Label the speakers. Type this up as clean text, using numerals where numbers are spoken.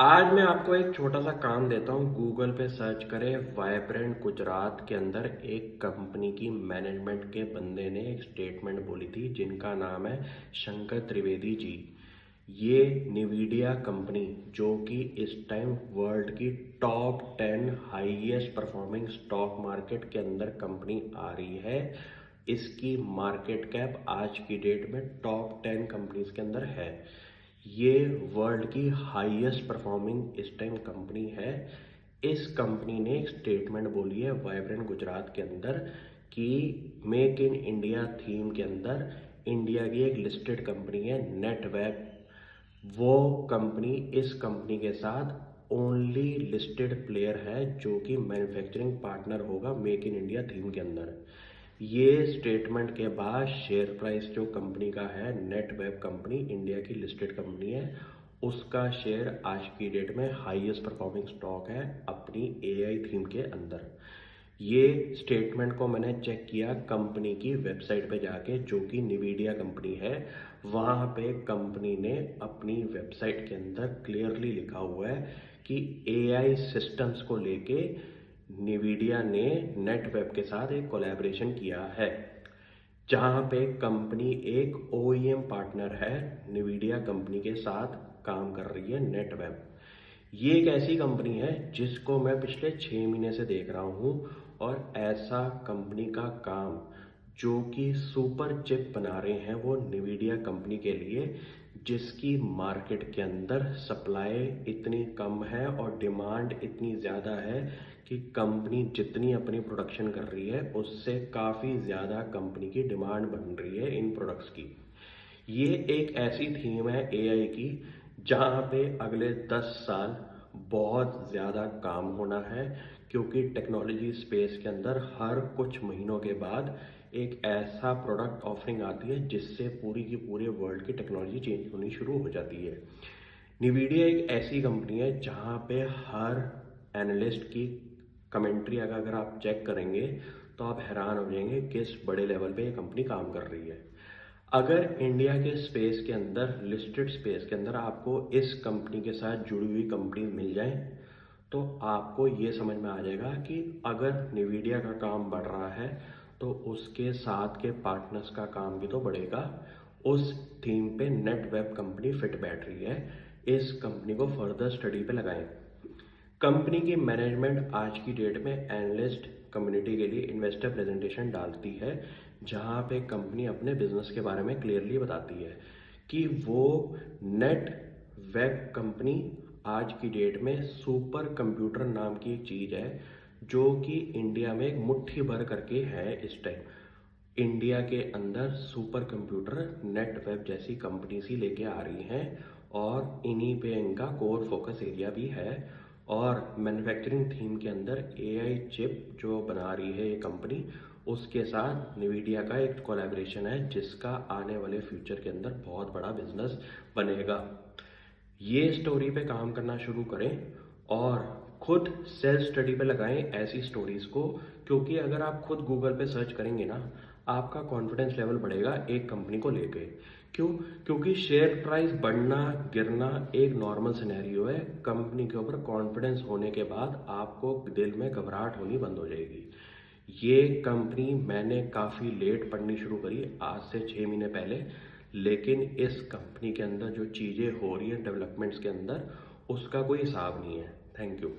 Speaker 1: आज मैं आपको एक छोटा सा काम देता हूँ। गूगल पे सर्च करें, वाइब्रेंट गुजरात के अंदर एक कंपनी की मैनेजमेंट के बंदे ने एक स्टेटमेंट बोली थी जिनका नाम है शंकर त्रिवेदी जी। ये निवीडिया कंपनी जो कि इस टाइम वर्ल्ड की top 10 highest performing stock market के अंदर कंपनी आ रही है। इसकी मार्केट कैप आज की डेट में टॉप 10 कंपनीज के अंदर है। ये वर्ल्ड की हाईएस्ट परफॉर्मिंग इस टाइम कंपनी है। इस कंपनी ने एक स्टेटमेंट बोली है वाइब्रेंट गुजरात के अंदर कि मेक इन इंडिया थीम के अंदर इंडिया की एक लिस्टेड कंपनी है नेटवेब। वो कंपनी इस कंपनी के साथ ओनली लिस्टेड प्लेयर है जो कि मैन्युफैक्चरिंग पार्टनर होगा मेक इन इंडिया थीम के अंदर। ये स्टेटमेंट के बाद शेयर प्राइस जो कंपनी का है नेटवेब कंपनी इंडिया की लिस्टेड कंपनी है, उसका शेयर आज की डेट में हाईएस्ट परफॉर्मिंग स्टॉक है अपनी एआई थीम के अंदर। ये स्टेटमेंट को मैंने चेक किया कंपनी की वेबसाइट पे जाके जो कि निवीडिया कंपनी है। वहाँ पे कंपनी ने अपनी वेबसाइट के अंदर क्लियरली लिखा हुआ है कि एआई सिस्टम्स को लेके निवीडिया ने नेटवेब के साथ एक कोलैबोरेशन किया है, जहाँ पे कंपनी एक ओईएम पार्टनर है निवीडिया कंपनी के साथ काम कर रही है नेटवेब। ये एक ऐसी कंपनी है जिसको मैं पिछले 6 महीने से देख रहा हूँ और ऐसा कंपनी का काम जो कि सुपर चिप बना रहे हैं वो निवीडिया कंपनी के लिए, जिसकी मार्केट के अंदर सप्लाई इतनी कम है और डिमांड इतनी ज़्यादा है कि कंपनी जितनी अपनी प्रोडक्शन कर रही है उससे काफ़ी ज़्यादा कंपनी की डिमांड बन रही है इन प्रोडक्ट्स की। ये एक ऐसी थीम है एआई की जहाँ पे अगले 10 साल बहुत ज़्यादा काम होना है, क्योंकि टेक्नोलॉजी स्पेस के अंदर हर कुछ महीनों के बाद एक ऐसा प्रोडक्ट ऑफरिंग आती है जिससे पूरी की पूरे वर्ल्ड की टेक्नोलॉजी चेंज होनी शुरू हो जाती है। निवीडिया एक ऐसी कंपनी है जहाँ पे हर एनालिस्ट की कमेंट्री अगर आप चेक करेंगे तो आप हैरान हो जाएंगे किस बड़े लेवल पे ये कंपनी काम कर रही है। अगर इंडिया के स्पेस के अंदर लिस्टेड स्पेस के अंदर आपको इस कंपनी के साथ जुड़ी हुई कंपनी मिल जाए तो आपको ये समझ में आ जाएगा कि अगर निवीडिया का काम बढ़ रहा है तो उसके साथ के पार्टनर्स का काम भी तो बढ़ेगा। उस थीम पे नेटवेब कंपनी फिट बैठ रही है। इस कंपनी को फर्दर स्टडी पे लगाएं। कंपनी की मैनेजमेंट आज की डेट में एनालिस्ट कम्युनिटी के लिए इन्वेस्टर प्रेजेंटेशन डालती है, जहां पे कंपनी अपने बिजनेस के बारे में क्लियरली बताती है कि वो नेट वेब कंपनी आज की डेट में सुपर कंप्यूटर नाम की एक चीज़ है जो कि इंडिया में एक मुट्ठी भर करके है इस टाइम। इंडिया के अंदर सुपर कंप्यूटर नेट वेब जैसी कंपनीज ही लेके आ रही हैं और इन्हीं पे इनका कोर फोकस एरिया भी है। और मैन्युफैक्चरिंग थीम के अंदर एआई चिप जो बना रही है ये कंपनी, उसके साथ निवीडिया का एक कोलैबोरेशन है जिसका आने वाले फ्यूचर के अंदर बहुत बड़ा बिजनेस बनेगा। ये स्टोरी पे काम करना शुरू करें और खुद सेल्फ स्टडी पे लगाएं ऐसी स्टोरीज को, क्योंकि अगर आप खुद गूगल पे सर्च करेंगे ना आपका कॉन्फिडेंस लेवल बढ़ेगा एक कंपनी को लेके। क्यों? क्योंकि शेयर प्राइस बढ़ना गिरना एक नॉर्मल सिनेरियो है। कंपनी के ऊपर कॉन्फिडेंस होने के बाद आपको दिल में घबराहट होनी बंद हो जाएगी। ये कंपनी मैंने काफ़ी लेट पढ़नी शुरू करी, आज से 6 महीने पहले, लेकिन इस कंपनी के अंदर जो चीज़ें हो रही हैं डेवलपमेंट्स के अंदर उसका कोई हिसाब नहीं है। Thank you.